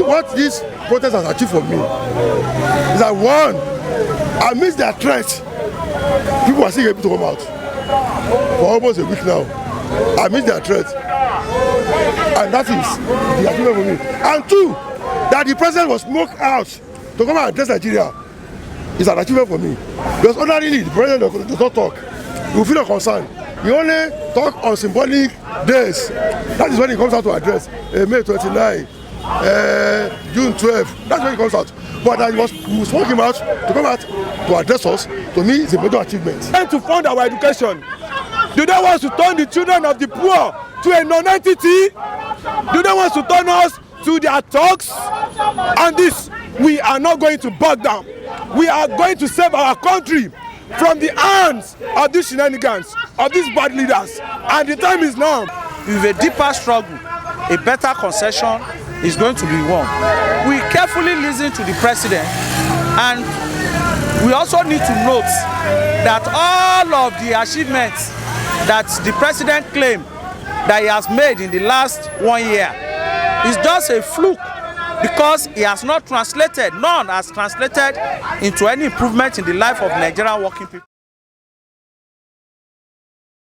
What this protest has achieved for me is that, one, amidst their threat, people are still able to come out for almost a week now. Amidst their threat, and that is the achievement for me. And two, that the president was smoked out to come and address Nigeria is an achievement for me. Because ordinarily the president does not talk. We feel no concern. He only talk on symbolic days. That is when he comes out to address May 29. June 12th, that's when he comes out. But that we spoke him out to come out to address us, to me, it's a major achievement. Trying to fund our education. Do they want to turn the children of the poor to a non-entity? Do they want to turn us to their thugs? And this, we are not going to back down. We are going to save our country from the hands of these shenanigans, of these bad leaders. And the time is now. With a deeper struggle, a better concession is going to be won. We carefully listen to the president, and we also need to note that all of the achievements that the president claimed that he has made in the last 1 year is just a fluke, because he has not translated, none has translated into any improvement in the life of Nigerian working people.